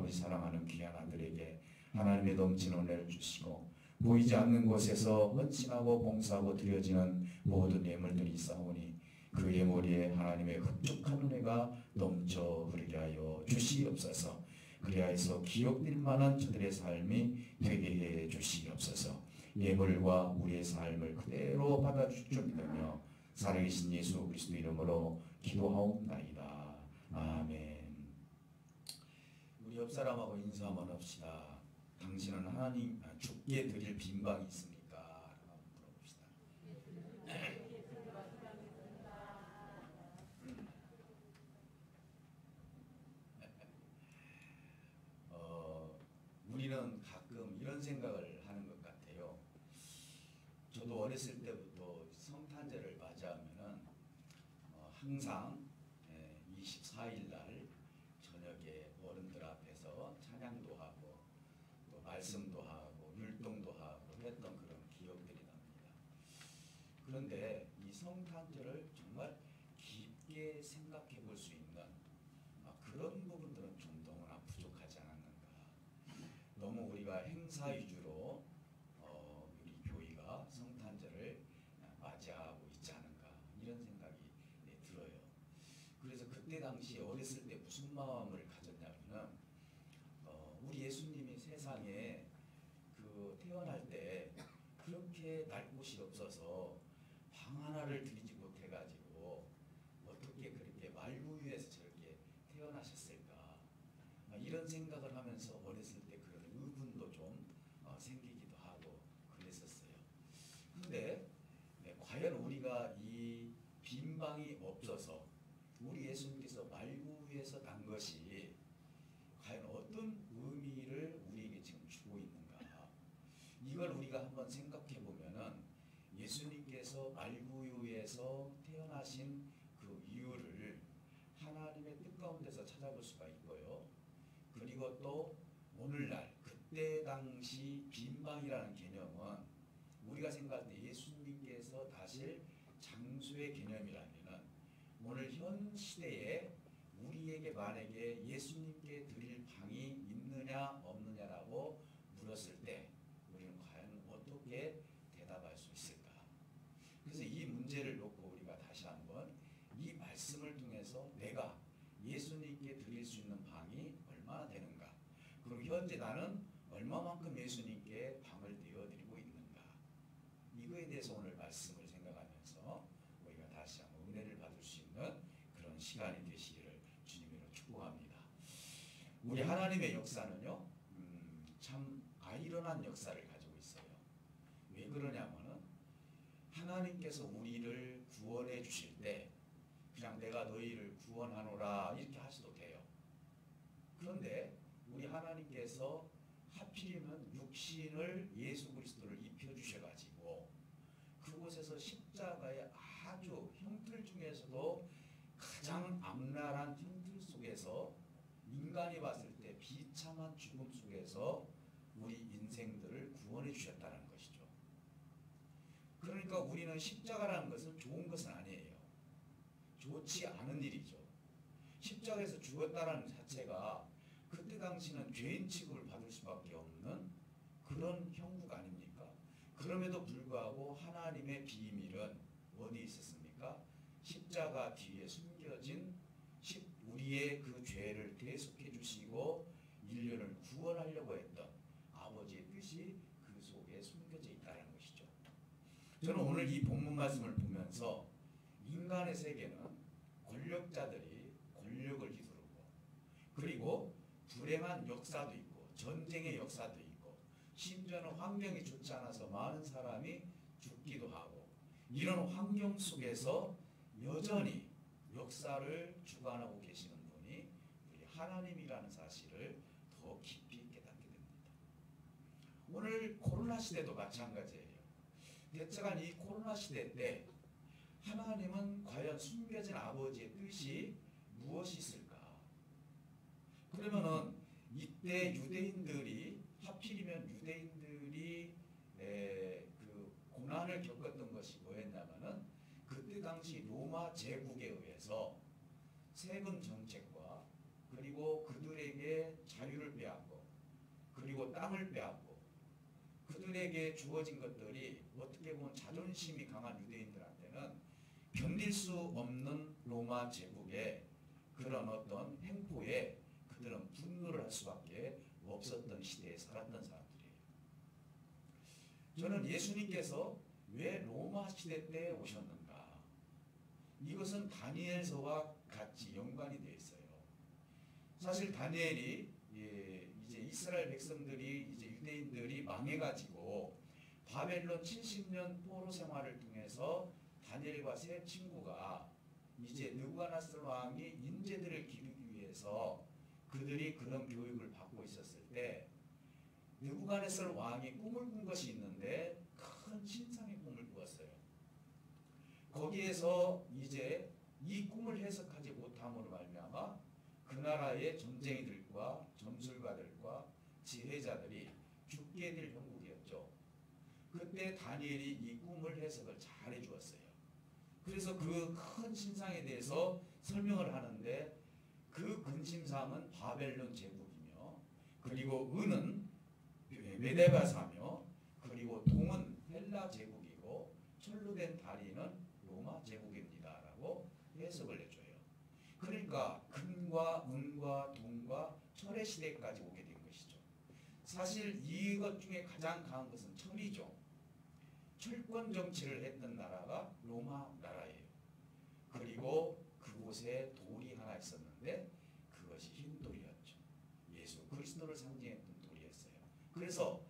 아버지 사랑하는 귀한 아들에게 하나님의 넘치는 은혜를 주시고 보이지 않는 곳에서 헌신하고 봉사하고 드려지는 모든 예물들이 있사오니 그 예물에 하나님의 흡족한 은혜가 넘쳐 흐르게 하여 주시옵소서. 그리하여서 기억될 만한 저들의 삶이 되게 해 주시옵소서. 예물과 우리의 삶을 그대로 받아줄 줄 믿으며 살아계신 예수 그리스도 이름으로 기도하옵나이다. 아멘. 우리 옆 사람하고 인사 한번 합시다. 당신은 하나님 주께 드릴 빈방이 있습니까? 라고 물어봅시다. 우리는 가끔 이런 생각을 하는 것 같아요. 저도 어렸을 때부터 성탄절을 맞이하면은 항상 24일 날 저녁에 어른들 앞에서 찬양도 하고 또 말씀도 하고 율동도 하고 했던 그런 기억들이 납니다. 그런데 이 성탄절을 정말 깊게 생각해 볼 수 있는 그런 부분들은 좀 너무나 부족하지 않았는가. 너무 우리가 행사 위주로 우리 교회가 성탄절을 맞이하고 있지 않은가 이런 생각이 들어요. 그래서 그때 당시 어렸을 때 무슨 마음을 가졌냐면은 우리 예수님이 세상에 태어날 때 그렇게 날 곳이 없어서 방 하나를 들이지 못해가지고 어떻게 그렇게 말구유에서 저렇게 태어나셨을까 이런 생각을 하면서 어렸을 때 그런 의문도 좀 생기기도 하고 그랬었어요. 근데 과연 우리가 이 빈방이 없어서 우리 예수님께서 말구유에서 난 것이 과연 어떤 의미를 우리에게 지금 주고 있는가. 이걸 우리가 한번 생각해 보면은 예수님께서 말구유에서 태어나신 그 이유를 하나님의 뜻 가운데서 찾아볼 수가 있고요. 그리고 또 오늘날 그때 당시 빈방이라는 개념은 우리가 생각할 때 예수님께서 다실 장수의 개념이라면은 오늘 현 시대에 우리에게 만약에 예수님께 드릴 방이 있느냐 없느냐라고 물었을 때 우리는 과연 어떻게 대답할 수 있을까? 그래서 이 문제를 놓고 우리가 다시 한번 이 말씀을 통해서 내가 예수님께 드릴 수 있는 방이 얼마나 되는가? 그리고 현재 나는 얼마만큼 예수님께 방을 내어드리고 있는가? 이거에 대해서 오늘 말씀을 생각하면서 우리가 다시 한번 은혜를 받을 수 있는 그런 시간이 되시기를 주님으로 축복합니다. 우리 하나님의 역사는요, 참 아이러니한 역사를 가지고 있어요. 왜 그러냐면은 하나님께서 우리를 구원해 주실 때 그냥 내가 너희를 구원하노라 이렇게 하셔도 돼요. 그런데 우리 하나님께서 하필이면 육신을 예수 그리스도를 입혀주셔가지고 그곳에서 십자가의 아주 형틀 중에서도 가장 악랄한 형틀 속에서 인간이 봤을 때 비참한 죽음 속에서 우리 인생들을 구원해 주셨다는 것이죠. 그러니까 우리는 십자가라는 것은 좋은 것은 아니에요. 좋지 않은 일이죠. 십자가에서 죽었다는 자체가 그때 당시는 죄인 취급을 받을 수밖에 없는 그런 형국 아닙니까? 그럼에도 불구하고 하나님의 비밀은 어디 있었습니까? 십자가 뒤에 숨겨진 우리의 그 죄를 대속해 주시고 인류를 구원하려고 했던 아버지의 뜻이 그 속에 숨겨져 있다는 것이죠. 저는 오늘 이 본문 말씀을 보면서 인간의 세계는 권력자들이 권력을 휘두르고 그리고 불행한 역사도 있고 전쟁의 역사도 있고 심지어는 환경이 좋지 않아서 많은 사람이 죽기도 하고 이런 환경 속에서 여전히 역사를 주관하고 계시는 분이 우리 하나님이라는 사실을 더 깊이 깨닫게 됩니다. 오늘 코로나 시대도 마찬가지예요. 대체가 이 코로나 시대 때 하나님은 과연 숨겨진 아버지의 뜻이 무엇이 있을까? 그러면은 이때 유대인들이 하필이면 유대인들이 그 고난을 겪었던 것이 뭐였냐면은 그때 당시 로마 제국에 의해서 세금 정책과 그리고 그들에게 자유를 그리고 땅을 빼앗고 그들에게 주어진 것들이 어떻게 보면 자존심이 강한 유대인들한테는 견딜 수 없는 로마 제국의 그런 어떤 행포에 그들은 분노를 할 수밖에 없었던 시대에 살았던 사람들이에요. 저는 예수님께서 왜 로마 시대 때 오셨는가? 이것은 다니엘서와 같이 연관이 되어 있어요. 사실 다니엘이 이제 이스라엘 백성들이 이제 유대인들이 망해가지고 바벨론 70년 포로 생활을 통해서 다니엘과 세 친구가 이제 느부갓네살 왕이 인재들을 기르기 위해서 그들이 그런 교육을 받고 있었을 때 느부갓네살 왕이 꿈을 꾼 것이 있는데 큰 신상의 꿈을 꾸었어요. 거기에서 이제 이 꿈을 해석하지 못함으로 말미암아 그 나라의 점쟁이들과 점술가들과 지혜자들이 죽게 될 형국이었죠. 그때 다니엘이 이 꿈을 해석을 잘 해주었어요. 그래서 그 큰 신상에 대해서 설명을 하는데 그 근심상은 바벨론 제국이며 그리고 은은 메데바사며 그리고 동은 헬라 제국이고 철로 된 다리는 로마 제국입니다 라고 해석을 해줘요. 그러니까 금과 은과 동과 철의 시대까지 오게 된 것이죠. 사실 이것 중에 가장 강한 것은 철이죠. 철권 정치를 했던 나라가 로마 나라예요. 그리고 그곳에 돌이 하나 있었는데 그것이 흰 돌이었죠. 예수 그리스도를 상징했던 돌이었어요. 그래서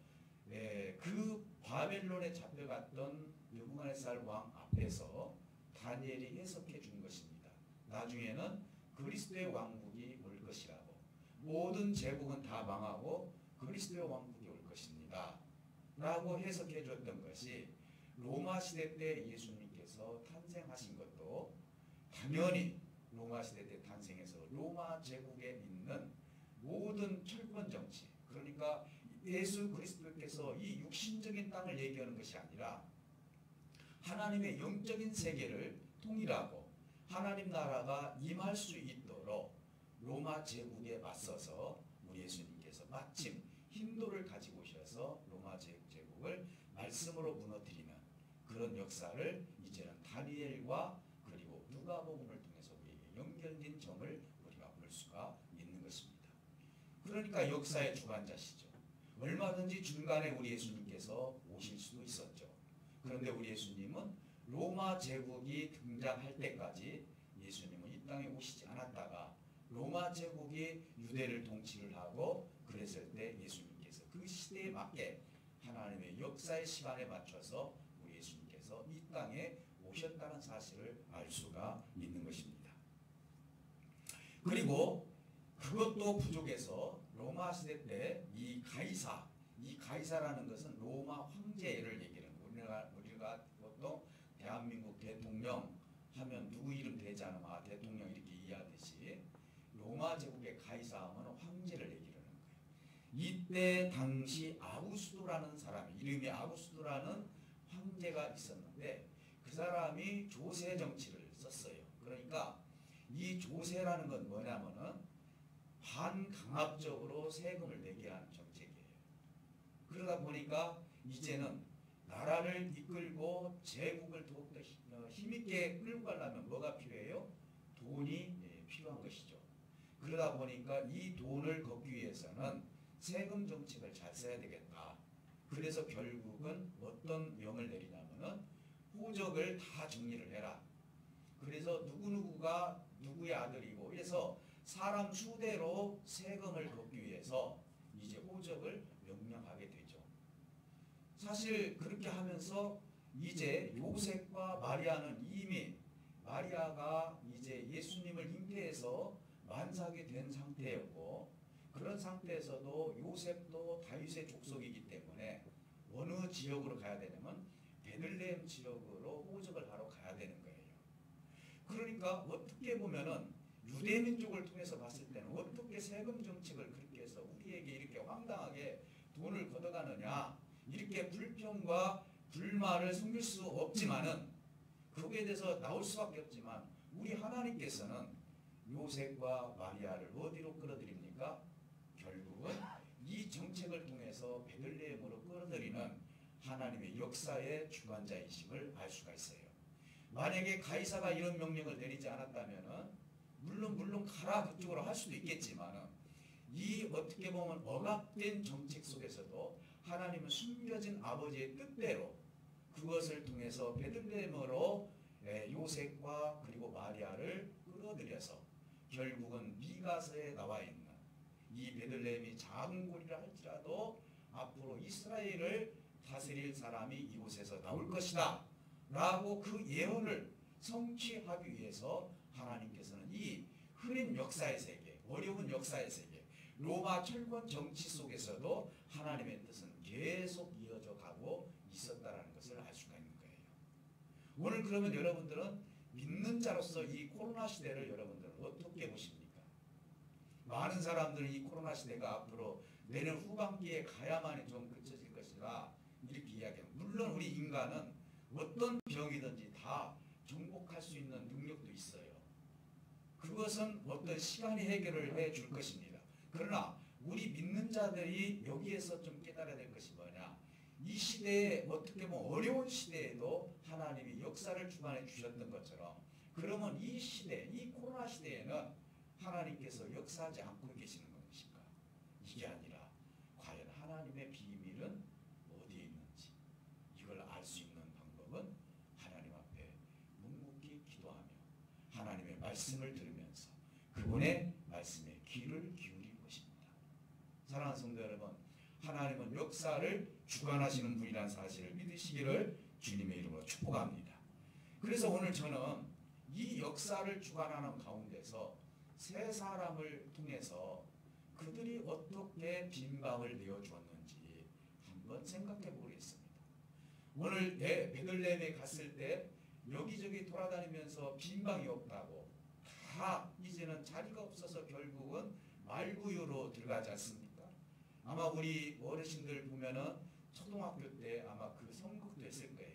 그 바벨론에 잡혀갔던 느부갓네살 왕 앞에서 다니엘이 해석해 준 것입니다. 나중에는 그리스도의 왕국이 올 것이라고. 모든 제국은 다 망하고 그리스도의 왕국이 올 것입니다. 라고 해석해 줬던 것이 로마 시대 때 예수님께서 탄생하신 것도 당연히 로마 시대 때 탄생해서 로마 제국에 있는 모든 철권 정치, 그러니까 예수 그리스도께서 이 육신적인 땅을 얘기하는 것이 아니라 하나님의 영적인 세계를 통일하고 하나님 나라가 임할 수 있도록 로마 제국에 맞서서 우리 예수님께서 마침 힘도를 가지고 오셔서 로마 제국을 말씀으로 무너뜨리는 그런 역사를 이제는 다니엘과 그리고 누가복음을 통해서 우리에게 연결된 점을 우리가 볼 수가 있는 것입니다. 그러니까 역사의 주관자시죠. 얼마든지 중간에 우리 예수님께서 오실 수도 있었죠. 그런데 우리 예수님은 로마 제국이 등장할 때까지 예수님은 이 땅에 오시지 않았다가 로마 제국이 유대를 통치를 하고 그랬을 때 예수님께서 그 시대에 맞게 하나님의 역사의 시간에 맞춰서 우리 예수님께서 이 땅에 오셨다는 사실을 알 수가 있는 것입니다. 그리고 그것도 부족해서 로마 시대 때 이 가이사라는 것은 로마 황제를 얘기하는 거예요. 우리가 보통 대한민국 대통령 하면 누구 이름 되지 않으면 대통령 이렇게 이해하듯이 로마 제국의 가이사 하면 황제를 얘기하는 거예요. 이때 당시 아우구스도라는 사람이 이름이 아우구스도라는 황제가 있었는데 그 사람이 조세 정치를 썼어요. 그러니까 이 조세라는 건 뭐냐면은 반강압적으로 세금을 내게 하는 정책이에요. 그러다 보니까 이제는 나라를 이끌고 제국을 더욱더 힘있게 끌고 가려면 뭐가 필요해요? 돈이 필요한 것이죠. 그러다 보니까 이 돈을 걷기 위해서는 세금 정책을 잘 써야 되겠다. 그래서 결국은 어떤 명을 내리냐면은 호적을 다 정리를 해라. 그래서 누구누구가 누구의 아들이고 그래서 사람 수대로 세금을 걷기 위해서 이제 호적을 명령하게 되죠. 사실 그렇게 하면서 이제 요셉과 마리아는 이미 마리아가 이제 예수님을 잉태해서 만삭이 된 상태였고 그런 상태에서도 요셉도 다윗의 족속이기 때문에 어느 지역으로 가야 되냐면 베들레헴 지역으로 호적을 하러 가야 되는 거예요. 그러니까 어떻게 보면은 유대민족을 통해서 봤을 때는 어떻게 세금 정책을 그렇게 해서 우리에게 이렇게 황당하게 돈을 걷어가느냐 이렇게 불평과 불만을 숨길 수 없지만은 거기에 대해서 나올 수밖에 없지만 우리 하나님께서는 요셉과 마리아를 어디로 끌어들입니까? 결국은 이 정책을 통해 하나님의 역사의 주관자이심을 알 수가 있어요. 만약에 가이사가 이런 명령을 내리지 않았다면은 물론 가라 그쪽으로 할 수도 있겠지만은 이 어떻게 보면 억압된 정책 속에서도 하나님은 숨겨진 아버지의 뜻대로 그것을 통해서 베들레헴으로 요셉과 그리고 마리아를 끌어들여서 결국은 미가서에 나와 있는 이 베들레헴이 작은 곳이라 할지라도 앞으로 이스라엘을 다스릴 사람이 이곳에서 나올 것이다 라고 그 예언을 성취하기 위해서 하나님께서는 이 흐린 역사의 세계, 어려운 역사의 세계, 로마 철권 정치 속에서도 하나님의 뜻은 계속 이어져 가고 있었다는 것을 알 수가 있는 거예요. 오늘 그러면 여러분들은 믿는 자로서 이 코로나 시대를 여러분들은 어떻게 보십니까? 많은 사람들은 이 코로나 시대가 앞으로 내년 후반기에 가야만이 좀 그쳐질 것이다 이렇게 이야기합니다. 물론 우리 인간은 어떤 병이든지 다 정복할 수 있는 능력도 있어요. 그것은 어떤 시간이 해결을 해줄 것입니다. 그러나 우리 믿는 자들이 여기에서 좀 깨달아야 될 것이 뭐냐. 이 시대에 어떻게 보면 어려운 시대에도 하나님이 역사를 주관해 주셨던 것처럼 그러면 이 시대, 이 코로나 시대에는 하나님께서 역사하지 않고 계시는 것인가? 이게 아니라 과연 하나님의 비밀은 어디에 있는지 이걸 알 수 있는 방법은 하나님 앞에 묵묵히 기도하며 하나님의 말씀을 들으면서 그분의 말씀에 귀를 기울이는 것입니다. 사랑하는 성도 여러분, 하나님은 역사를 주관하시는 분이라는 사실을 믿으시기를 주님의 이름으로 축복합니다. 그래서 오늘 저는 이 역사를 주관하는 가운데서 세 사람을 통해서 그들이 어떻게 빈방을 내어주었는지 한번 생각해 보겠습니다. 오늘 베들레헴에 갔을 때 여기저기 돌아다니면서 빈방이 없다고 다 이제는 자리가 없어서 결국은 말구유로 들어가지 않습니까? 아마 우리 어르신들 보면은 초등학교 때 아마 그 선곡도 했을 거예요.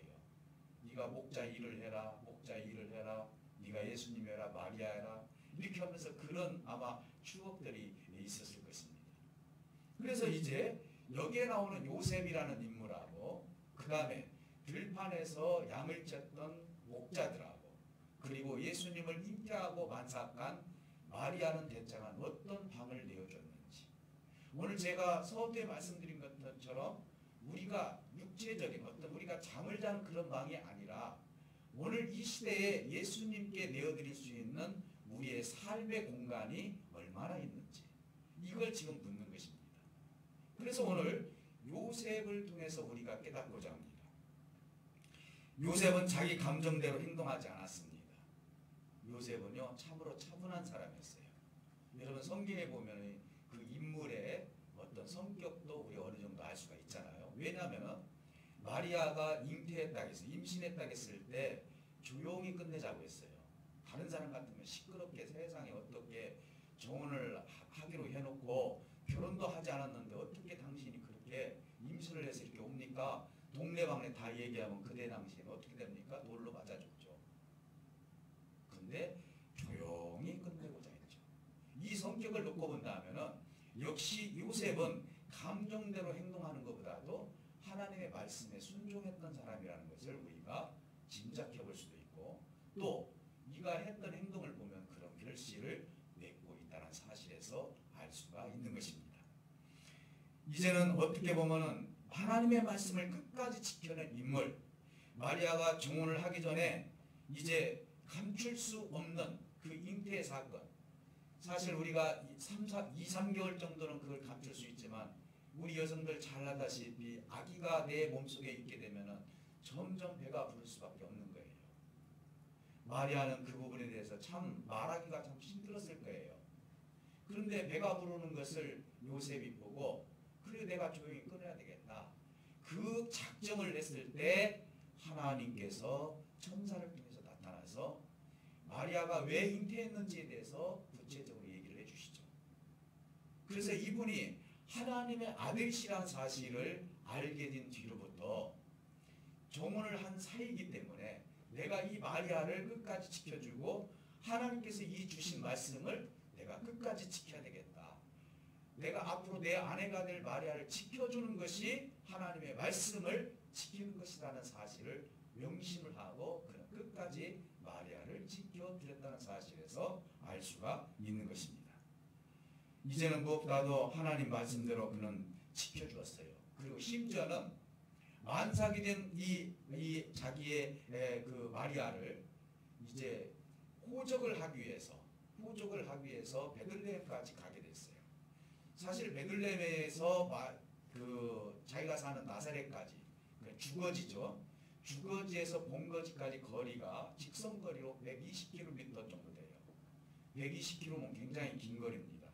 네가 목자 일을 해라, 목자 일을 해라, 네가 예수님 해라, 마리아 해라 이렇게 하면서 그런 아마 추억들이 있었을 것입니다. 그래서 이제 여기에 나오는 요셉이라는 인물하고 그 다음에 들판에서 양을 쳤던 목자들하고 그리고 예수님을 잉태하고 만삭한 마리아는 대장한 어떤 방을 내어줬는지 오늘 제가 서두에 말씀드린 것처럼 우리가 육체적인 어떤 우리가 잠을 자는 그런 방이 아니라 오늘 이 시대에 예수님께 내어드릴 수 있는 우리의 삶의 공간이 얼마나 있는지 이걸 지금 묻는 것입니다. 그래서 오늘 요셉을 통해서 우리가 깨닫고자 합니다. 요셉은 자기 감정대로 행동하지 않았습니다. 요셉은요 참으로 차분한 사람이었어요. 여러분 성경에 보면 그 인물의 어떤 성격도 우리 어느 정도 알 수가 있잖아요. 왜냐하면 마리아가 잉태했다 했어 임신했다 했을 때 조용히 끝내자고 했어요. 다른 사람 같으면 시끄럽게 세상에 어떻게 정혼을 하기로 해놓고 결혼도 하지 않았는데 어떻게 당신이 그렇게 임신을 해서 이렇게 옵니까? 동네방네 다 얘기하면 그때 당시에는 어떻게 됩니까? 돌로 맞아줬죠. 근데 조용히 끝내고자 했죠. 이 성격을 놓고 본다면은 역시 요셉은 감정대로 행동하는 것보다도 하나님의 말씀에 순종했던 사람이라는 것을 우리가 짐작해 볼 수도 있고 또 네가 했던 행동을 보면 그런 결실을 맺고 있다는 사실에서 알 수가 있는 것입니다. 이제는 어떻게 보면은 하나님의 말씀을 끝까지 지켜낸 인물 마리아가 정혼을 하기 전에 이제 감출 수 없는 그 잉태 사건 사실 우리가 2, 3개월 정도는 그걸 감출 수 있지만 우리 여성들 잘 알다시피 아기가 내 몸속에 있게 되면은 점점 배가 부를 수밖에 없는 거예요. 마리아는 그 부분에 대해서 참 말하기가 참 힘들었을 거예요. 그런데 배가 부르는 것을 요셉이 보고 그래 내가 조용히 끊어야 되겠다. 그 작정을 냈을 때 하나님께서 천사를 통해서 나타나서 마리아가 왜 잉태했는지에 대해서 구체적으로 얘기를 해주시죠. 그래서 이분이 하나님의 아들이시라는 사실을 알게 된 뒤로부터 정혼을 한 사이이기 때문에 내가 이 마리아를 끝까지 지켜주고 하나님께서 이 주신 말씀을 내가 끝까지 지켜야 되겠다. 내가 앞으로 내 아내가 될 마리아를 지켜주는 것이 하나님의 말씀을 지키는 것이라는 사실을 명심을 하고 그는 끝까지 마리아를 지켜드렸다는 사실에서 알 수가 있는 것입니다. 이제는 무엇보다도 하나님 말씀대로 그는 지켜주었어요. 그리고 심지어는 만삭이 된 이 자기의 그 마리아를 이제 호적을 하기 위해서 베들레헴까지 가게 됐어요. 사실 베들레헴에서 그 자기가 사는 나사렛까지 주거지죠. 주거지에서 본거지까지 거리가 직선거리로 120km 정도 돼요. 120km면 굉장히 긴 거리입니다.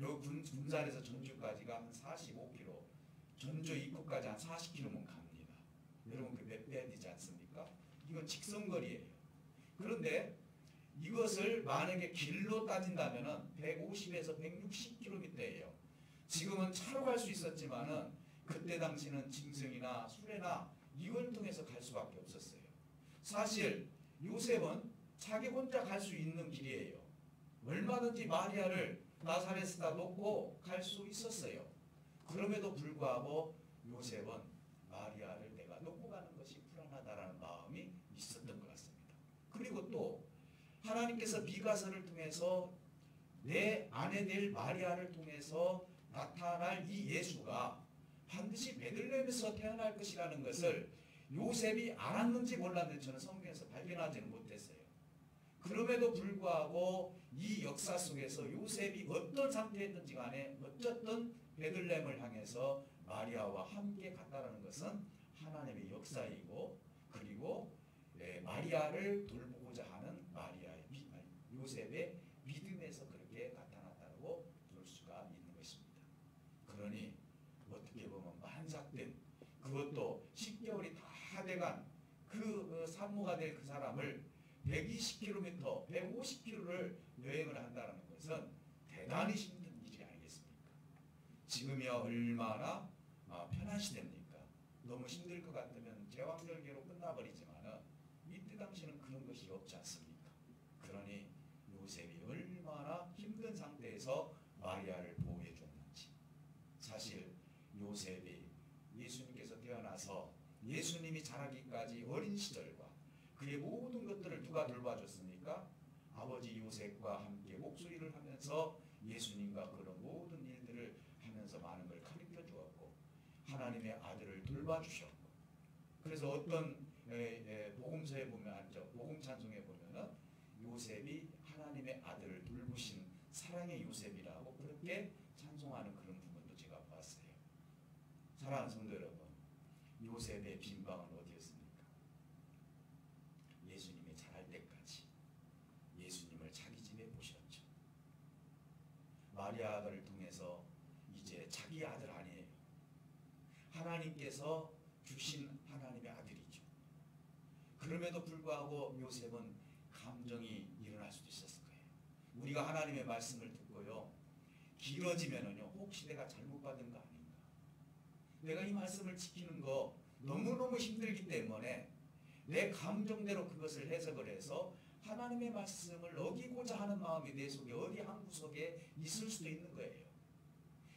요 군산에서 전주까지가 한 45km, 전주 입구까지 한 40km면 갑니다. 여러분 그 몇 배 되지 않습니까? 이건 직선거리예요. 그런데 이것을 만약에 길로 따진다면 150에서 160km예요. 지금은 차로 갈 수 있었지만은 그때 당시는 짐승이나 수레나 이걸 통해서 갈 수밖에 없었어요. 사실 요셉은 자기 혼자 갈 수 있는 길이에요. 얼마든지 마리아를 나사렛에다 놓고 갈 수 있었어요. 그럼에도 불구하고 요셉은 마리아를 내가 놓고 가는 것이 불안하다라는 마음이 있었던 것 같습니다. 그리고 또 하나님께서 미가서를 통해서 내 아내 될 마리아를 통해서 나타날 이 예수가 반드시 베들레헴에서 태어날 것이라는 것을 요셉이 알았는지 몰랐는지 저는 성경에서 발견하지는 못했어요. 그럼에도 불구하고 이 역사 속에서 요셉이 어떤 상태였든지 간에 어쨌든 베들레헴을 향해서 마리아와 함께 갔다는 것은 하나님의 역사이고 그리고 마리아를 돌보고자 하는 요셉의 믿음에서 그렇게 나타났다고 볼 수가 있는 것입니다. 그러니 어떻게 보면 만삭된 그것도 10개월이 다 돼간 그 산모가 될 그 사람을 120km, 150km를 여행을 한다는 것은 대단히 힘든 일이 아니겠습니까? 지금이야 얼마나 편한 시대입니까? 너무 힘들 것 같으면 제왕절개로 끝나버리지만 이때 당시는 그런 것이 없지 않습니까? 그러니 요셉이 얼마나 힘든 상태에서 마리아를 보호해 줬는지. 사실 요셉이 예수님께서 태어나서 예수님이 자라기까지 어린 시절과 그의 모든 것들을 누가 돌봐줬습니까? 아버지 요셉과 함께 목소리를 하면서 예수님과 그런 모든 일들을 하면서 많은 걸 가르쳐 주었고 하나님의 아들을 돌봐주셨고 그래서 어떤 복음서에 보면 복음 찬송에 보면은 요셉이 하나님의 아들을 돌보신 사랑의 요셉이라고 그렇게 찬송하는 그런 부분도 제가 봤어요. 사랑하는 성도 여러분, 요셉의 빈방은 어디였습니까? 예수님이 자랄 때까지 예수님을 자기 집에 모셨죠. 마리아를 통해서 이제 자기 아들 아니에요. 하나님께서 주신 하나님의 아들이죠. 그럼에도 불구하고 요셉은 감정이 일어날 수도 있었을 거예요. 우리가 하나님의 말씀을 듣고요. 길어지면은요. 혹시 내가 잘못 받은 거 아닌가? 내가 이 말씀을 지키는 거 너무너무 힘들기 때문에 내 감정대로 그것을 해석을 해서 하나님의 말씀을 어기고자 하는 마음이 내 속에 어디 한 구석에 있을 수도 있는 거예요.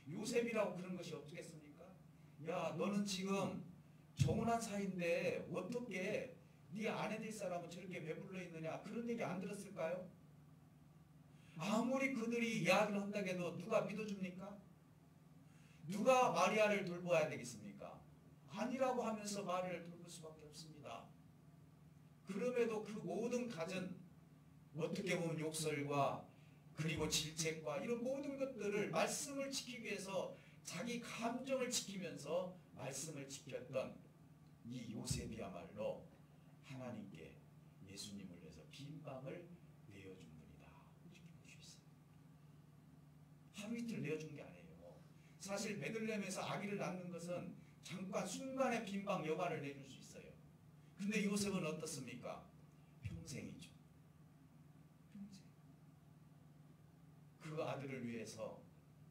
요셉이라고 그런 것이 없겠습니까? 야, 너는 지금 정혼한 사이인데 어떻게 네 아내 될 사람은 저렇게 배불러 있느냐? 그런 얘기 안 들었을까요? 아무리 그들이 이야기를 한다고 해도 누가 믿어줍니까? 누가 마리아를 돌봐야 되겠습니까? 아니라고 하면서 마리아를 돌볼 수밖에 없습니다. 그럼에도 그 모든 가전 어떻게 보면 욕설과 그리고 질책과 이런 모든 것들을 말씀을 지키기 위해서 자기 감정을 지키면서 말씀을 지켰던 이 요셉이야말로 하나님께 예수님을 위해서 빈방을 내어준 분이다. 이렇게 볼 수 있어요. 하루 이틀 내어준 게 아니에요. 사실 베들레헴에서 아기를 낳는 것은 잠깐 순간의 빈방 여과를 내줄 수 있어요. 근데 요셉은 어떻습니까? 평생이죠. 평생. 그 아들을 위해서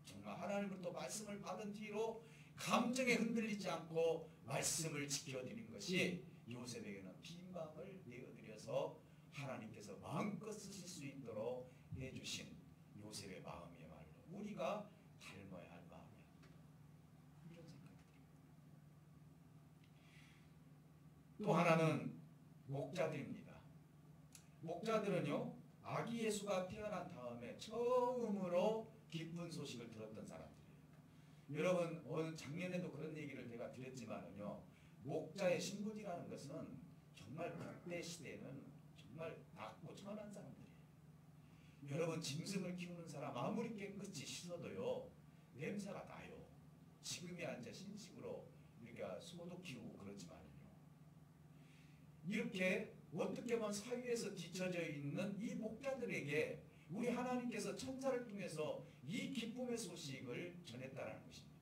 정말 하나님으로부터 말씀을 받은 뒤로 감정에 흔들리지 않고 말씀을 지켜드린 것이 요셉에게는 빈방을 내어드려서 하나님께서 마음껏 쓰실 수 있도록 해주신 요셉의 마음이야말로 우리가 닮아야 할 마음이야. 이런 생각이 들어요. 또 하나는 목자들입니다. 목자들은요, 아기 예수가 태어난 다음에 처음으로 기쁜 소식을 들었던 사람들이에요. 여러분, 작년에도 그런 얘기를 제가 드렸지만은요, 목자의 신분이라는 것은 정말 그때 시대에는 정말 낮고 천한 사람들이에요. 여러분, 짐승을 키우는 사람 아무리 깨끗이 씻어도요, 냄새가 나요. 지금이야 이제 신식으로 우리가 소도 키우고 그렇지만요. 이렇게 어떻게 보면 사회에서 뒤처져 있는 이 목자들에게 우리 하나님께서 천사를 통해서 이 기쁨의 소식을 전했다는 것입니다.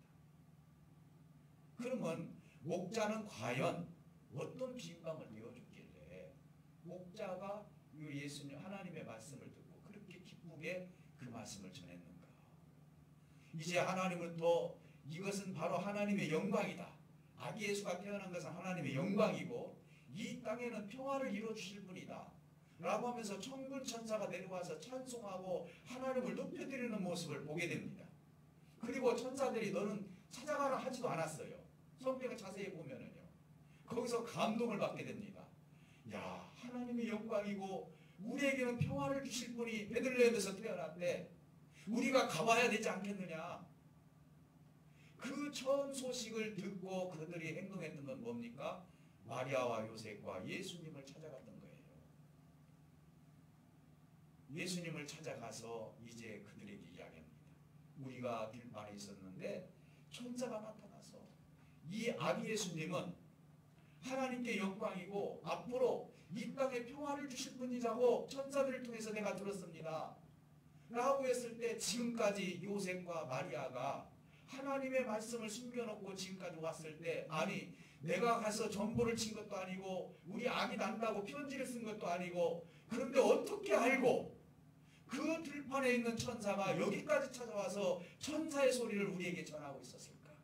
그러면 목자는 과연 어떤 비유감을 내어줬길래 목자가 예수님 하나님의 말씀을 듣고 그렇게 기쁘게 그 말씀을 전했는가? 이제 하나님은 또 이것은 바로 하나님의 영광이다. 아기 예수가 태어난 것은 하나님의 영광이고 이 땅에는 평화를 이루어주실 분이다 라고 하면서 천군 천사가 내려와서 찬송하고 하나님을 높여드리는 모습을 보게 됩니다. 그리고 천사들이 너는 찾아가라 하지도 않았어요. 성경을 자세히 보면은요, 거기서 감동을 받게 됩니다. 야, 하나님의 영광이고 우리에게는 평화를 주실 분이 베들레헴에서 태어났대. 우리가 가봐야 되지 않겠느냐. 그 처음 소식을 듣고 그들이 행동했던 건 뭡니까? 마리아와 요셉과 예수님을 찾아갔던 거예요. 예수님을 찾아가서 이제 그들에게 이야기합니다. 우리가 들판에 있었는데 천사가 나타나서 이 아기 예수님은 하나님께 영광이고 앞으로 이 땅에 평화를 주실 분이라고 천사들을 통해서 내가 들었습니다 라고 했을 때, 지금까지 요셉과 마리아가 하나님의 말씀을 숨겨놓고 지금까지 왔을 때, 아니 내가 가서 전보를 친 것도 아니고 우리 아기 난다고 편지를 쓴 것도 아니고, 그런데 어떻게 알고 그 들판에 있는 천사가 여기까지 찾아와서 천사의 소리를 우리에게 전하고 있었을까?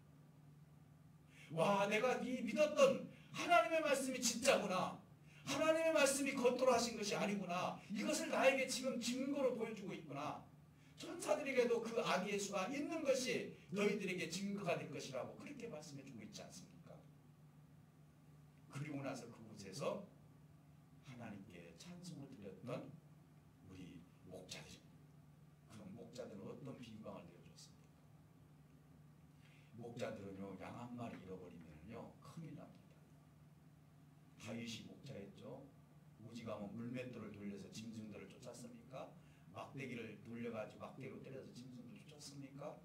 와, 내가 네 믿었던 하나님의 말씀이 진짜구나. 하나님의 말씀이 겉으로 하신 것이 아니구나. 이것을 나에게 지금 증거로 보여주고 있구나. 천사들에게도 그 아기 예수가 있는 것이 너희들에게 증거가 될 것이라고 그렇게 말씀해주고 있지 않습니까? 그리고 나서 그곳에서 하나님께 찬송을 드렸던 우리 목자들입니다. 그럼 목자들은 어떤 비유광을 내어줬습니까? 목자들은요, 양 한 마리 잃어버리면요 큰일 납니다. 다윗이 목자였죠. 오직하면 물맷돌을 돌려서 짐승들을 쫓았습니까? 막대기를 돌려가지고 막대기로 때려서 짐승들을 쫓았습니까?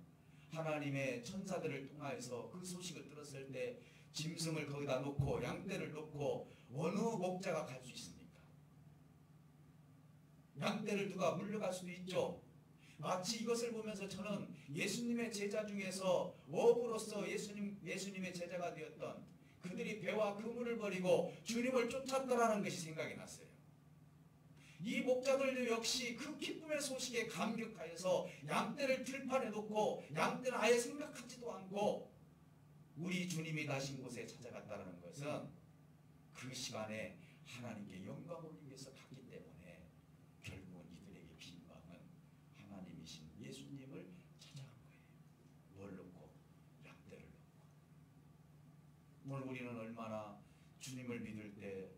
하나님의 천사들을 통하여서 그 소식을 들었을 때 짐승을 거기다 놓고 양떼를 놓고 어느 목자가 갈 수 있습니까? 양떼를 누가 물려갈 수도 있죠. 마치 이것을 보면서 저는 예수님의 제자 중에서 어부로서 예수님의 제자가 되었던 그들이 배와 그물을 버리고 주님을 쫓았더라는 것이 생각이 났어요. 이 목자들도 역시 그 기쁨의 소식에 감격하여서 양떼를 들판에 놓고 양떼는 아예 생각하지도 않고 우리 주님이 가신 곳에 찾아갔다는 것은 그 시간에 하나님께 영광을 올리기 위해서 갔기 때문에 결국은 이들에게 비유함은 하나님이신 예수님을 찾아간 거예요. 뭘 놓고? 양떼를 놓고. 오늘 우리는 얼마나 주님을 믿을 때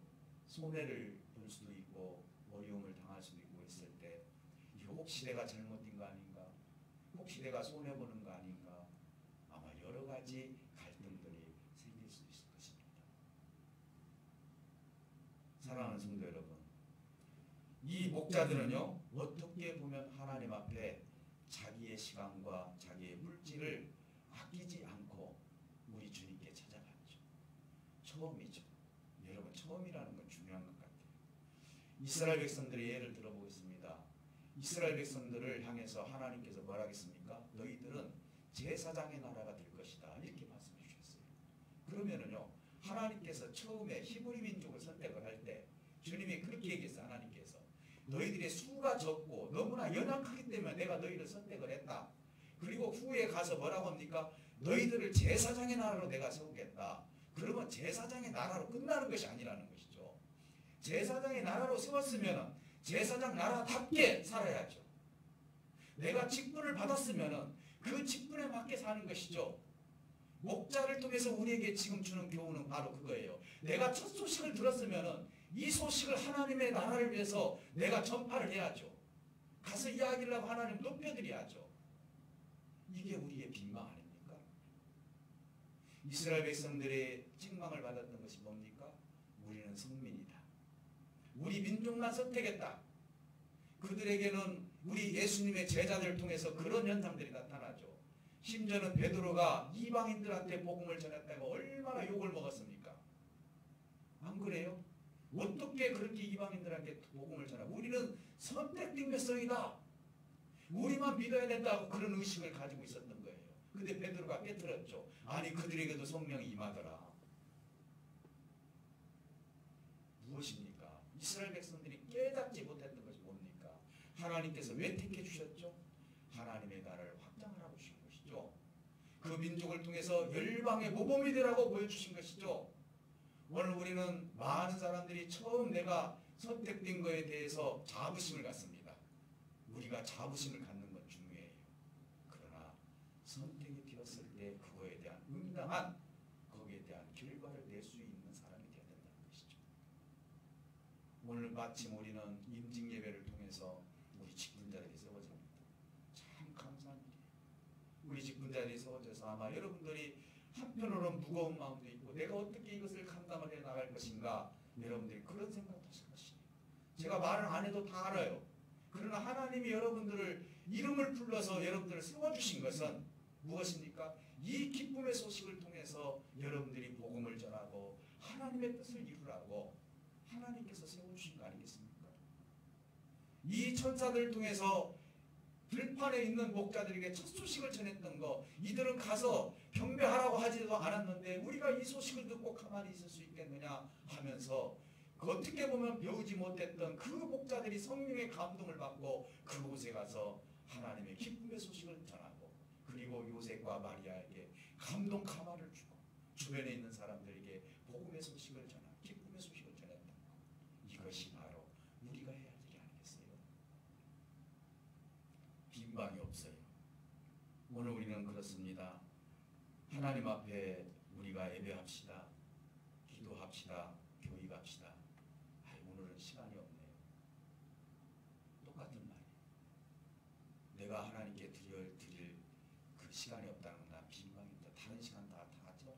손해를 볼 수도 있고 어려움을 당할 수도 있고 했을 때, 이거 혹시 내가 잘못된 거 아닌가? 혹시 내가 손해보는 거 아닌가? 아마 여러 가지 갈등들이 생길 수 있을 것입니다. 사랑하는 성도 여러분, 이 목자들은요, 어떻게 보면 하나님 앞에 자기의 시간과 자기의 물질을 아끼지 않고 우리 주님께 찾아갔죠. 처음이죠. 여러분, 처음이라는 건 중요한 것 같아요. 이스라엘 백성들의 예를 들어보겠습니다. 이스라엘 백성들을 향해서 하나님께서 뭐라 하겠습니까? 너희들은 제사장의 나라가 될 것이다, 이렇게 말씀해 주셨어요. 그러면은요, 하나님께서 처음에 히브리 민족을 선택을 할 때 주님이 그렇게 얘기했어요. 하나님께서 너희들의 수가 적고 너무나 연약하기 때문에 내가 너희를 선택을 했다. 그리고 후에 가서 뭐라고 합니까? 너희들을 제사장의 나라로 내가 세우겠다. 그러면 제사장의 나라로 끝나는 것이 아니라는 것이죠. 제사장의 나라로 세웠으면 제사장 나라답게 살아야죠. 내가 직분을 받았으면 그 직분에 맞게 사는 것이죠. 목자를 통해서 우리에게 지금 주는 교훈은 바로 그거예요. 내가 첫 소식을 들었으면은 이 소식을 하나님의 나라를 위해서 내가 전파를 해야죠. 가서 이야기를 하고 하나님 높여드려야죠. 이게 우리의 빈망 아닙니까? 이스라엘 백성들의 책망을 받았던 것이 뭡니까? 우리는 성민이다. 우리 민족만 선택했다. 그들에게는 우리 예수님의 제자들을 통해서 그런 현상들이 나타나죠. 심지어는 베드로가 이방인들한테 복음을 전했다고 얼마나 욕을 먹었습니까? 안 그래요? 어떻게 그렇게 이방인들한테 복음을 전하고 우리는 선택된 백성이다. 우리만 믿어야 된다고 그런 의식을 가지고 있었던 거예요. 근데 베드로가 깨뜨렸죠. 아니 그들에게도 성령이 임하더라. 무엇입니까? 이스라엘 백성들이 깨닫지 못했던 것이 뭡니까? 하나님께서 왜 택해 주셨죠? 하나님의 나라를 확장하라고 주신 것이죠. 그 민족을 통해서 열방의 모범이 되라고 보여주신 것이죠. 오늘 우리는 많은 사람들이 처음 내가 선택된 것에 대해서 자부심을 갖습니다. 우리가 자부심을 갖는 건 중요해요. 그러나 선택이 되었을 때 그거에 대한 응당한 거기에 대한 결과를 낼 수 있는 사람이 되어야 된다는 것이죠. 오늘 마침 우리는 임직 예배를 통해서 우리 직분자들이 세워집니다. 참 감사한 일이에요. 우리 직분자들이 세워져서 아마 여러분들이 한편으로는 무거운 마음도 있고 내가 어떻게 이것을 감당을 해 나갈 것인가 여러분들이 그런 생각도 하실 것이에요. 제가 말을 안 해도 다 알아요. 그러나 하나님이 여러분들을 이름을 불러서 여러분들을 세워주신 것은 무엇입니까? 이 기쁨의 소식을 통해서 여러분들이 복음을 전하고 하나님의 뜻을 이루라고 하나님께서 세워주신 거 아니겠습니까? 이 천사들을 통해서 들판에 있는 목자들에게 첫 소식을 전했던 거 이들은 가서 경배하라고 하지도 않았는데 우리가 이 소식을 듣고 가만히 있을 수 있겠느냐 하면서 어떻게 보면 배우지 못했던 그 목자들이 성령의 감동을 받고 그곳에 가서 하나님의 기쁨의 소식을 전하고 그리고 요셉과 마리아에게 감동 가마를 주고 주변에 있는 사람들에게 복음의 소식을 전하고 기쁨의 소식을 전했던 것. 이것이 바로 우리가 해야 할 일이 아니겠어요? 빈방이 없어요. 오늘 우리는 그렇습니다. 하나님 앞에 우리가 예배합시다. 기도합시다. 교육합시다. 오늘은 시간이 없네요. 똑같은 말이에요. 내가 하나님께 드릴 그 시간이 없다는 건 난 빈방입니다. 다른 시간 다 집어넣는다.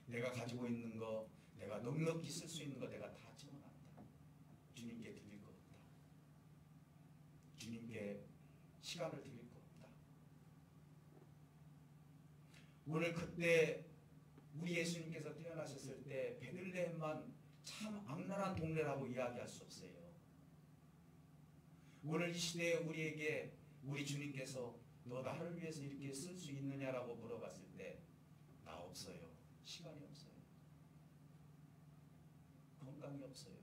내가 가지고 있는 거, 내가 넉넉히 쓸 수 있는 거 내가 다 집어넣는다. 주님께 드릴 것 없다. 주님께 시간을 드릴 것 없다. 오늘 그때 우리 예수님께서 태어나셨을 때 베들레헴만 참 악랄한 동네라고 이야기할 수 없어요. 오늘 이 시대에 우리에게 우리 주님께서 너 나를 위해서 이렇게 쓸 수 있느냐라고 물어봤을 때 나 없어요. 시간이 없어요. 건강이 없어요.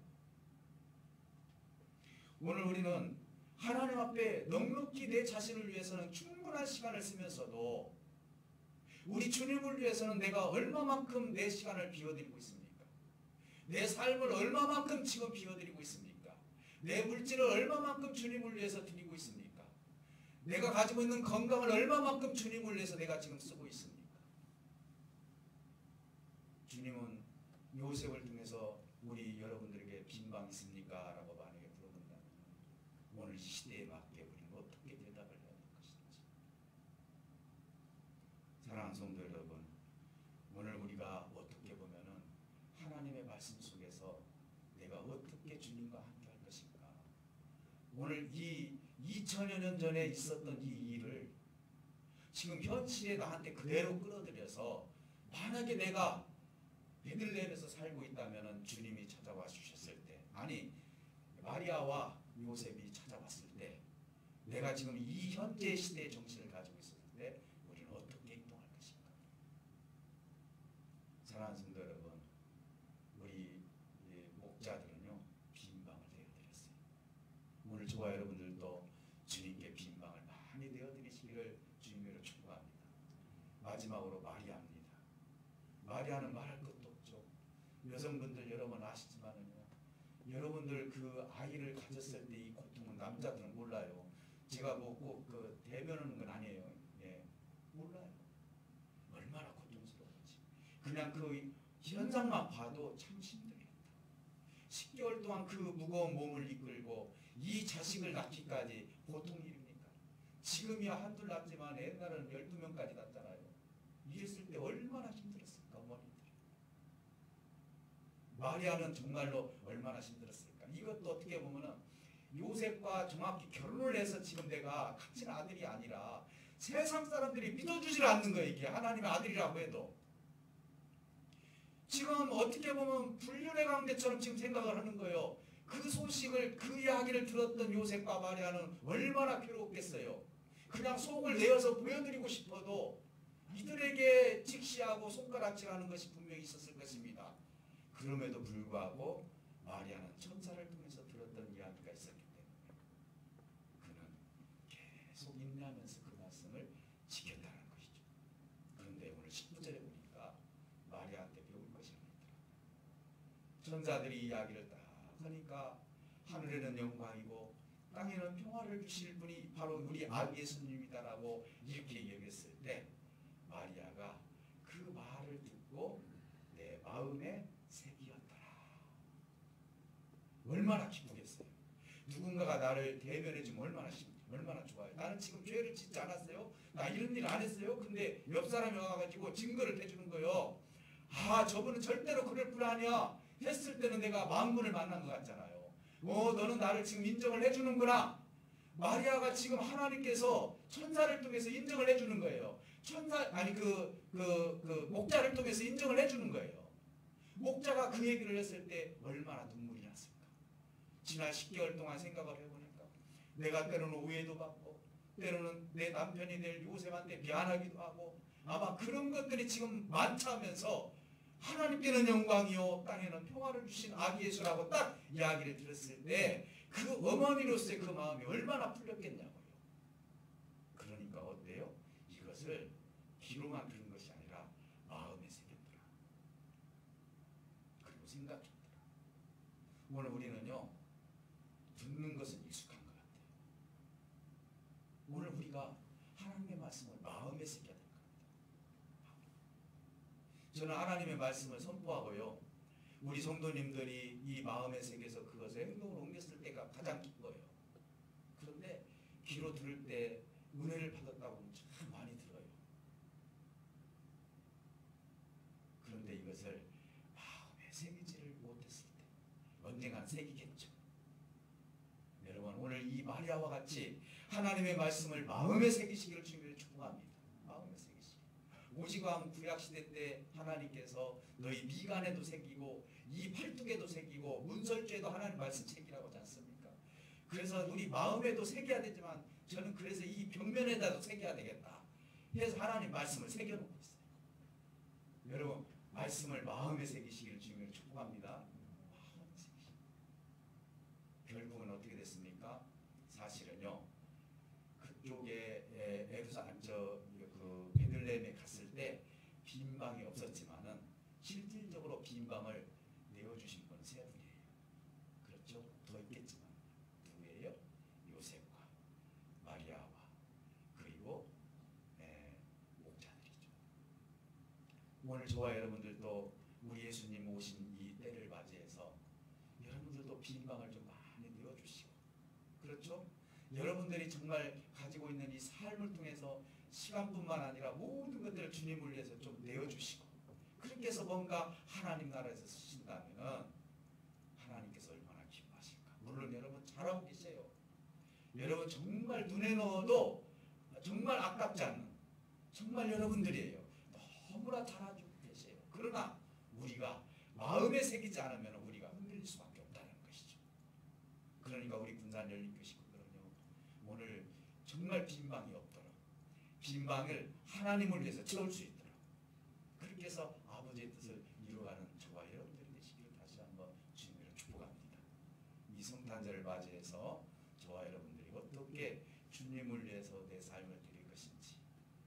오늘 우리는 하나님 앞에 넉넉히 내 자신을 위해서는 충분한 시간을 쓰면서도 우리 주님을 위해서는 내가 얼마만큼 내 시간을 비워드리고 있습니까? 내 삶을 얼마만큼 지금 비워드리고 있습니까? 내 물질을 얼마만큼 주님을 위해서 드리고 있습니까? 내가 가지고 있는 건강을 얼마만큼 주님을 위해서 내가 지금 쓰고 있습니까? 주님은 요셉을 통해서 우리 여러분들에게 빈방 있습니까? 라고 만약에 물어본다면 오늘 이 시대에 맞게 우리는 어떻게 대답을 해야 될 것인지. 사랑하는 성도 여러분, 오늘 우리가 어떻게 보면은 하나님의 말씀 속에서 내가 어떻게 주님과 함께 할 것인가. 오늘 이 2000여 년 전에 있었던 이 일을 지금 현실에 나한테 그대로 끌어들여서 만약에 내가 베들레헴에서 살고 있다면 주님이 찾아와 주셨을 때, 아니 마리아와 요셉이 찾아왔을 때 내가 지금 이 현재 시대의 정신을 가지고 있었을 때 우리는 어떻게 행동할 것인가. 사랑하는 성도 여러분, 우리 목자들은요 빈방을 내어드렸어요. 오늘 저와 여러분들도 주님께 빈방을 많이 내어드리시기를 주님으로 축복합니다. 마지막으로 마리아입니다. 마리아는 말할 것도 없죠. 여성분들 여러분 아시지만은요, 여러분들 그 아이를 가졌을 때 이 고통은 남자들은 몰라요. 제가 뭐 꼭 그 대변하는 건 아니에요. 예, 몰라요. 그 현상만 봐도 참 힘들겠다. 10개월 동안 그 무거운 몸을 이끌고 이 자식을 낳기까지 보통 일입니까? 지금이야 한둘 낳지만 옛날에는 12명까지 낳잖아요. 이랬을 때 얼마나 힘들었을까 어머니들이. 마리아는 정말로 얼마나 힘들었을까. 이것도 어떻게 보면은 요셉과 정확히 결혼을 해서 지금 내가 갇힌 아들이 아니라 세상 사람들이 믿어주질 않는 거예요. 이게 하나님의 아들이라고 해도. 지금 어떻게 보면 불륜의 관계처럼 지금 생각을 하는 거예요. 그 소식을, 그 이야기를 들었던 요셉과 마리아는 얼마나 괴로웠겠어요. 그냥 속을 내어서 보여드리고 싶어도 이들에게 직시하고 손가락질하는 것이 분명히 있었을 것입니다. 그럼에도 불구하고 마리아는 천사를 통해서 들었던 이야기가 있었기 때문에 그는 계속 인내하면서 그 말씀을 지켰다는 것이죠. 그런데 오늘 19절에 보니까 마리아한테 배울 것이 하나 있더라고요. 천사들이 이야기를 딱 하니까 하늘에는 영광이고 땅에는 평화를 주실 분이 바로 우리 아기 예수님이다라고 이렇게 얘기했을 때 마리아가 그 말을 듣고 내 마음에 새기었더라. 얼마나 기쁘겠어요. 누군가가 나를 대변해주면 얼마나 좋아요. 나는 지금 죄를 짓지 않았어요. 나 이런 일 안 했어요. 근데 옆 사람이 와가지고 증거를 해주는 거예요. 아, 저분은 절대로 그럴 분 아니야. 했을 때는 내가 만군을 만난 것 같잖아요. 너는 나를 지금 인정을 해주는구나. 마리아가 지금 하나님께서 천사를 통해서 인정을 해주는 거예요. 목자를 통해서 인정을 해주는 거예요. 목자가 그 얘기를 했을 때 얼마나 눈물이 났을까. 지난 10개월 동안 생각을 해보니까 내가 때로는 오해도 받고 때로는 내 남편이 될 요셉한테 미안하기도 하고 아마 그런 것들이 지금 많다면서 하나님께는 영광이요 땅에는 평화를 주신 아기 예수라고 딱 이야기를 들었을 때 그 어머니로서의 그 마음이 얼마나 풀렸겠냐고요. 그러니까 어때요? 이것을 귀로만 들은 것이 아니라 마음에 새겼더라. 그리고 생각했더라. 오늘 우리는요 듣는 것은 익숙한 것 같아요. 오늘 우리가 하나님의 말씀을 마음에 새겨야 될 것 같아요. 저는 하나님의 말씀을 선포하고요. 우리 성도님들이 이 마음에 새겨서 그것을 행동으로 옮겼을 때가 가장 기뻐요. 그런데 귀로 들을 때 은혜를 받았다고 참 많이 들어요. 그런데 이것을 마음에 새기지를 못했을 때 언젠간 새기겠죠. 여러분 오늘 이 마리아와 같이 하나님의 말씀을 마음에 새기시기를 주님을 축복합니다. 마음에 새기시기. 오지광 구약시대 때 하나님께서 너희 미간에도 새기고 이 팔뚝에도 새기고 문설주에도 하나님 말씀 새기라고 하지 않습니까? 그래서 우리 마음에도 새겨야 되지만 저는 그래서 이 벽면에다도 새겨야 되겠다. 그래서 하나님 말씀을 새겨놓고 있어요. 여러분 말씀을 마음에 새기시기를 주님을 축복합니다. 마음에 새기시기. 결국은 어떻게 됐습니까? 사실은요. 그쪽에 예루살렘 그 베들레헴에 갔을 때 빈방이 없었지만은 실질적으로 빈방을 내어주신 분은 세 분이에요. 그렇죠? 더 있겠지만 누구예요? 요셉과 마리아와 그리고 목자들이죠. 오늘 저와 여러분들도 우리 예수님 오신 이 때를 맞이해서 여러분들도 빈방을 좀 많이 내어주시고 그렇죠? 여러분들이 정말 가지고 있는 이 삶을 통해서 시간뿐만 아니라 모든 것들을 주님을 위해서 좀 내어주시고 그렇게 해서 뭔가 하나님 나라에서 쓰신다면 하나님께서 얼마나 기뻐하실까. 물론 여러분 잘하고 계세요. 여러분 정말 눈에 넣어도 정말 아깝지 않는 정말 여러분들이에요. 너무나 잘하고 계세요. 그러나 우리가 마음에 새기지 않으면 우리가 흔들릴 수밖에 없다는 것이죠. 그러니까 우리 군산 열린교식구들은요 오늘 정말 빈방이 없도록 빈방을 하나님을 위해서 채울 수 있도록 그렇게 해서 아버지의 뜻을 이루어가는 저와 여러분들이 되시기를 다시 한번 주님으로 축복합니다. 이 성탄절을 맞이해서 저와 여러분들이 어떻게 주님을 위해서 내 삶을 드릴 것인지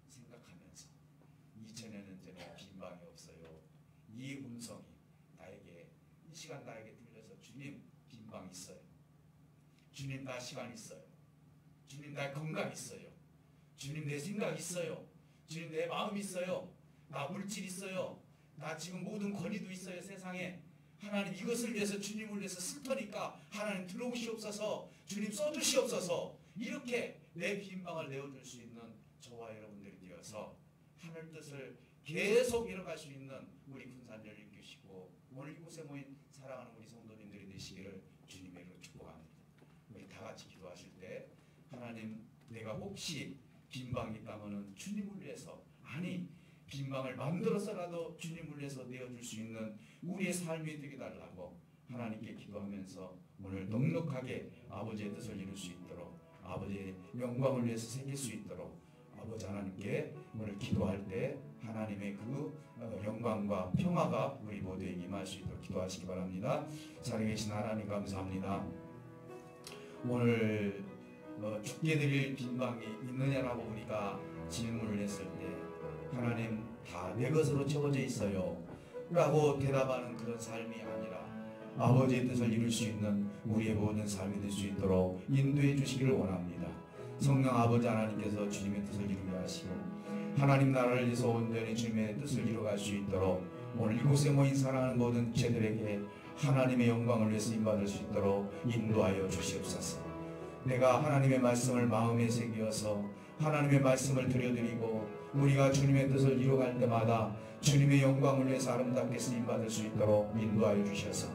생각하면서 2000년 전에 빈방이 없어요. 이 음성이 나에게 이 시간 나에게 들려서 주님 빈방 있어요. 주님 나 시간 있어요. 주님 나 건강 있어요. 주님 내 생각 있어요. 주님 내 마음 있어요. 나 물질 있어요. 나 지금 모든 권위도 있어요, 세상에. 하나님 이것을 위해서 주님을 위해서 쓸 터니까 하나님 들어오시옵소서, 주님 써주시옵소서. 이렇게 내 빈방을 내어줄 수 있는 저와 여러분들이 되어서 하늘 뜻을 계속 이뤄갈 수 있는 우리 군산열린교시고 오늘 이곳에 모인 사랑하는 우리 성도님들이 되시기를 주님의 이름으로 축복합니다. 우리 다 같이 기도하실 때 하나님, 내가 혹시 빈방이 있다면 주님을 위해서, 아니 빈방을 만들어서라도 주님을 위해서 내어줄 수 있는 우리의 삶이 되게 달라고 하나님께 기도하면서 오늘 넉넉하게 아버지의 뜻을 이룰 수 있도록, 아버지의 영광을 위해서 새길 수 있도록 아버지 하나님께 오늘 기도할 때 하나님의 그 영광과 평화가 우리 모두에게 임할 수 있도록 기도하시기 바랍니다. 자리에 계신 하나님 감사합니다. 오늘 죽게 드릴 빈방이 있느냐라고 우리가 질문을 했을 때 하나님 다 내 것으로 채워져 있어요 라고 대답하는 그런 삶이 아니라 아버지의 뜻을 이룰 수 있는 우리의 모든 삶이 될 수 있도록 인도해 주시기를 원합니다. 성령 아버지 하나님께서 주님의 뜻을 이루게 하시고 하나님 나라를 위해서 온전히 주님의 뜻을 이루어갈 수 있도록 오늘 이곳에 모인 사랑하는 모든 죄들에게 하나님의 영광을 위해서 인받을 수 있도록 인도하여 주시옵소서. 내가 하나님의 말씀을 마음에 새겨서 하나님의 말씀을 들려드리고 우리가 주님의 뜻을 이루어갈 때마다 주님의 영광을 위해서 아름답게 쓰임받을 수 있도록 인도하여 주셔서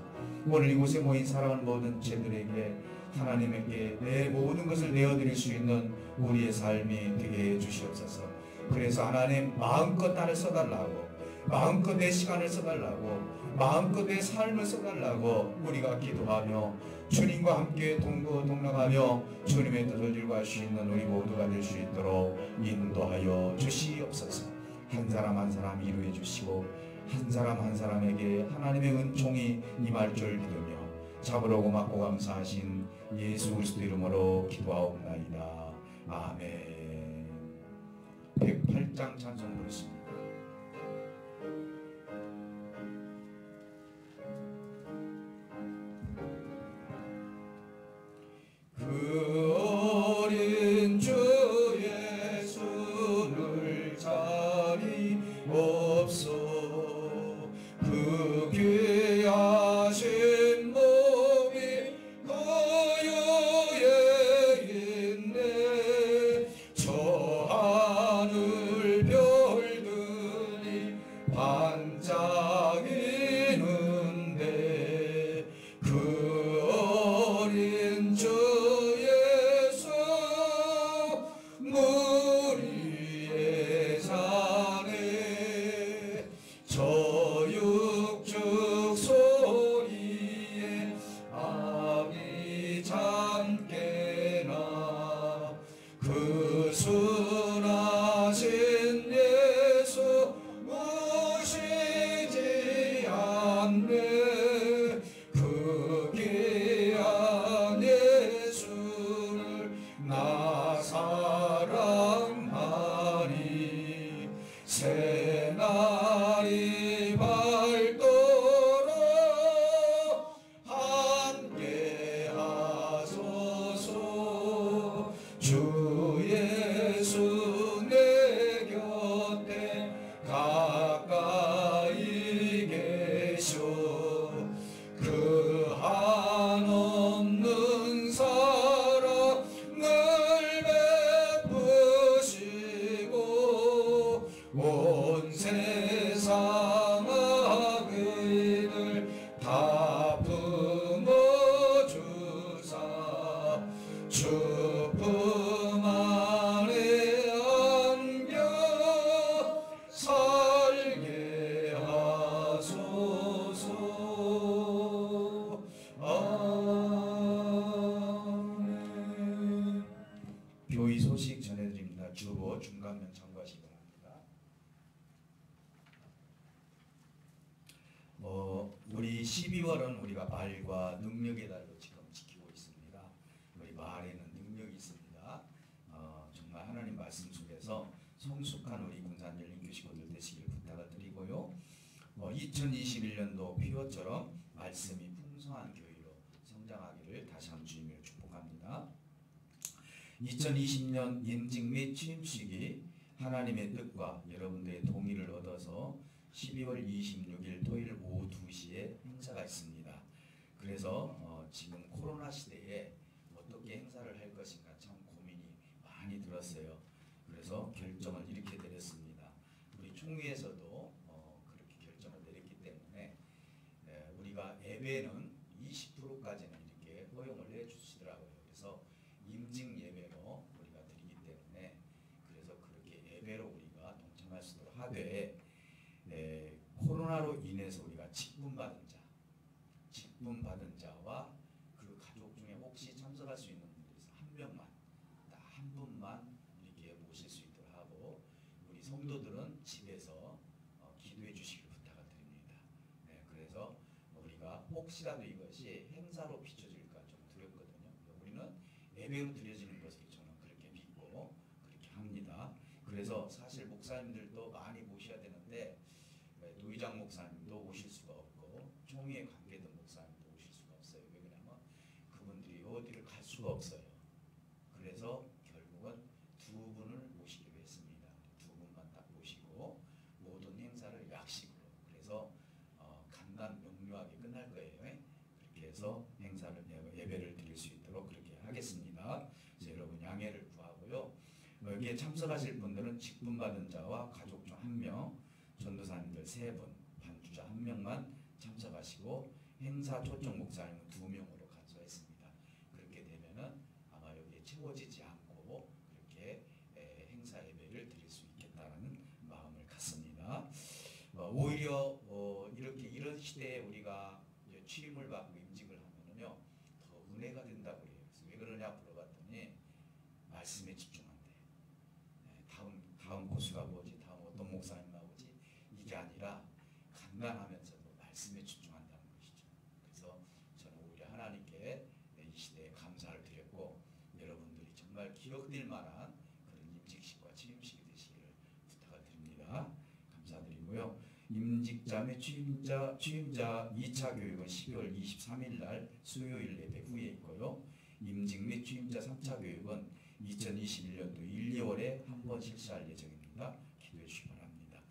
오늘 이곳에 모인 사랑하는 모든 죄들에게 하나님에게 내 모든 것을 내어드릴 수 있는 우리의 삶이 되게 해주시옵소서. 그래서 하나님 마음껏 나를 써달라고, 마음껏 내 시간을 써달라고, 마음껏 내 삶을 써달라고 우리가 기도하며 주님과 함께 동거동락하며 주님의 뜻을 이루어갈 수 있는 우리 모두가 될 수 있도록 인도하여 주시옵소서. 한 사람 한 사람 이루어 주시고 한 사람 한 사람에게 하나님의 은총이 임할 줄 믿으며 잡으러 고맙고 감사하신 예수 그리스도 이름으로 기도하옵나이다. 아멘. 108장 찬송 부르십니다. 그 어린 주 예수를 자리 없소 그 귀하신 몸이 고요에 있네 저 하늘 별들이 반짝이는데 그 어린 주 예수 물 위에 사네 저 육축 소리에 아기 잠깨나 그 순하신 예수 오시지 않네 그 귀한 예수를 나 사랑하니 새날이 밝도록 함께 하소서 주 예수 내 곁에 가까이 계셔 그 한없는 사랑을 베푸시고 온 세상 악인을 다 품어주사 주 품 안에 안겨 살게 하소서. 아멘. 교회 소식 전해드립니다. 주보 중간면 참고하시기 바랍니다. 우리 12월은 우리가 말과 능력의 달로 지금 지키고 있습니다. 우리 말에는 능력이 있습니다. 정말 하나님 말씀 속에서 성숙한 우리 군산열린교시고들 되시기를 부탁을 드리고요. 2021년도 피어처럼 말씀이 풍성한 교회로 성장하기를 다시 한번 주님으로 축복합니다. 2020년 인직 및 취임식이 하나님의 뜻과 여러분들의 동의를 얻어서 12월 26일 토요일 오후 2시에 행사가 있습니다. 그래서 지금 코로나 시대에 어떻게 행사를 할 것인가 참 고민이 많이 들었어요. 그래서 결정을 이렇게 내렸습니다. 우리 총회에서도 그렇게 결정을 내렸기 때문에 우리가 예배는 20%까지는 이렇게 허용을 해주시더라고요. 그래서 임직 예배로 우리가 드리기 때문에 그래서 그렇게 예배로 우리가 동참할 수 있도록 하되 코로나로 인해서 우리가 직분받은 자와 그 가족 중에 혹시 참석할 수 있는 분들에서 한 명만, 딱 한 분만 이렇게 모실 수 있도록 하고 우리 성도들은 집에서 기도해 주시길 부탁을 드립니다. 그래서 우리가 혹시라도 이것이 행사로 비춰질까 좀 두렵거든요. 우리는 예배로 드려지는 것을 저는 그렇게 믿고 그렇게 합니다. 그래서 사실 목사님들도 많이 모셔야 되는데 노회장 목사님도 오실 수가 없고 총회에 관계된 목사님도 오실 수가 없어요. 왜 그러냐면 그분들이 어디를 갈 수가 없어요. 그래서 결국은 두 분을 모시기로 했습니다. 두 분만 딱 모시고 모든 행사를 약식으로 그래서 간단 명료하게 끝날 거예요. 그렇게 해서 행사를 예배를 드릴 수 있도록 그렇게 하겠습니다. 여러분 양해를 구하고요. 여기에 참석하실 분들은 직분받은 자와 가족 중 1명, 전도사님들 3분, 반주자 1명만 참석하시고 행사 초청 목사님은 2명으로 간소했습니다. 그렇게 되면은 아마 여기에 채워지지 않고 그렇게 행사 예배를 드릴 수 있겠다는 마음을 갖습니다. 오히려 이렇게 이런 시대에 우리가 취임을 받고 임직을 하면은요 더 은혜가 된다고 해요. 그래서 왜 그러냐 물어봤더니 말씀에 집중한대. 다음 고수가 뭐지? 다음 어떤 목사님 나오지? 이게 아니라 간단하면서도 말씀에 집중한다는 것이죠. 그래서 저는 오히려 하나님께 이 시대에 감사를 드렸고 여러분들이 정말 기억될 만한 그런 임직식과 취임식이 되시기를 부탁을 드립니다. 감사드리고요. 임직자 및 취임자 2차 교육은 12월 23일 날 수요일 예배 후에 있고요. 임직 및 취임자 3차 교육은 2021년도 1, 2월에 한 번 실시할 예정입니다. 기도해 주시기 바랍니다.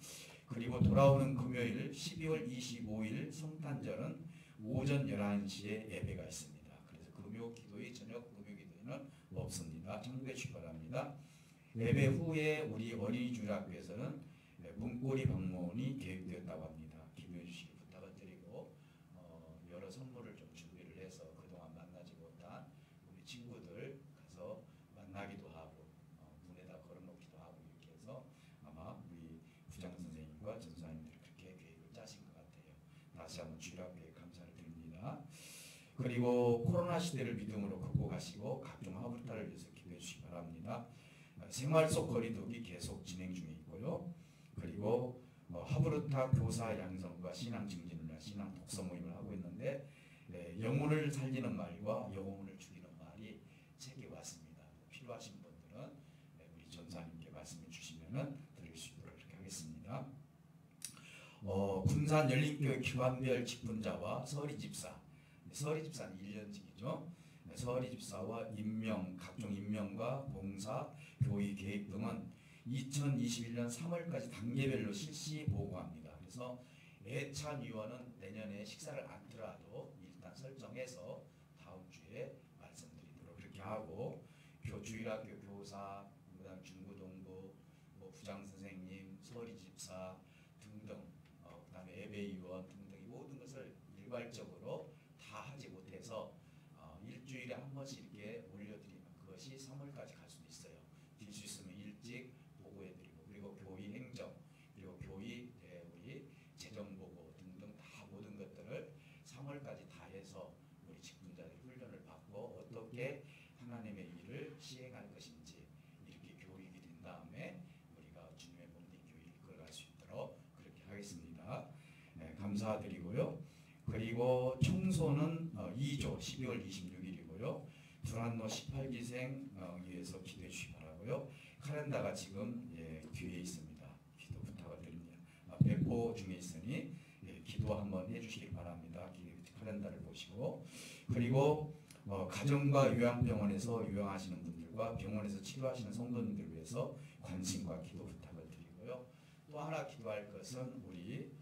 그리고 돌아오는 금요일 12월 25일 성탄절은 오전 11시에 예배가 있습니다. 그래서 금요 기도회, 저녁 금요 기도회는 없습니다. 참고해 주시기 바랍니다. 예배 후에 우리 어린이 주일학교에서는 문고리 방문이 계획되었다고 합니다. 기도해 주시기 부탁을 드리고 여러 선물을 좀 준비를 해서 그동안 만나지 못한 우리 친구들 가서 만나기도 하고 문에다 걸어놓기도 하고 이렇게 해서 아마 우리 부장 선생님과 전사님들이 그렇게 계획을 짜신 것 같아요. 다시 한번 주일학교에 감사를 드립니다. 그리고 코로나 시대를 믿음으로 극복하시고 각종 화불타를 위해서 기도해 주시기 바랍니다. 생활 속 거리두기 계속 진행 중에 있고요. 그리고 하브르타 교사 양성과 신앙 증진을 위한 신앙 독서 모임을 하고 있는데 영혼을 살리는 말과 영혼을 죽이는 말이 책이 왔습니다. 필요하신 분들은 우리 전사님께 말씀해 주시면은 드릴 수 있도록 그렇게 하겠습니다. 군산 열린교회 기관별 직분자와 서리 집사, 서리 집사는 1년직이죠. 서리 집사와 임명, 각종 임명과 봉사, 교의 계획 등은 2021년 3월까지 단계별로 실시 보고합니다. 그래서 애찬 위원은 내년에 식사를 않더라도 일단 설정해서 다음 주에 말씀드리도록 그렇게 하고 주일학교 교사, 그다음 중고등부, 부장 선생님, 서리 집사 등등, 그다음에 예배위원 등등 이 모든 것을 일괄적으로 다 하지 못해서 일주일에 한 번씩 이렇게 올려드리면 그것이 3월까지 갈 수도 있어요. 될 수 있으면 일찍 보고해드리고 그리고 교의 행정 그리고 교의 우리 재정보고 등등 다 모든 것들을 3월까지 다 해서 우리 직분자들이 훈련을 받고 어떻게 하나님의 일을 시행할 것인지 이렇게 교육이 된 다음에 우리가 주님의 몸된 교회를 이끌어갈 수 있도록 그렇게 하겠습니다. 감사드리고요. 그리고 청소는 2조 12월 26일이고요. 두란노 18기생 위해서 기도해 주시기 바라고요. 카렌다가 지금 뒤에 있습니다. 기도 부탁을 드립니다. 배포 중에 있으니 기도 한번 해주시기 바랍니다. 카렌다를 보시고 그리고 가정과 요양병원에서 요양하시는 분들과 병원에서 치료하시는 성도님들을 위해서 관심과 기도 부탁을 드리고요. 또 하나 기도할 것은 우리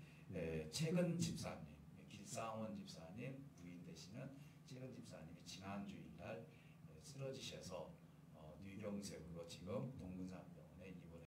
최근 집사님, 길상원 집사님 부인 되시는 최근 집사님이 지난 주일날 쓰러지셔서 뇌경색으로 지금 동문산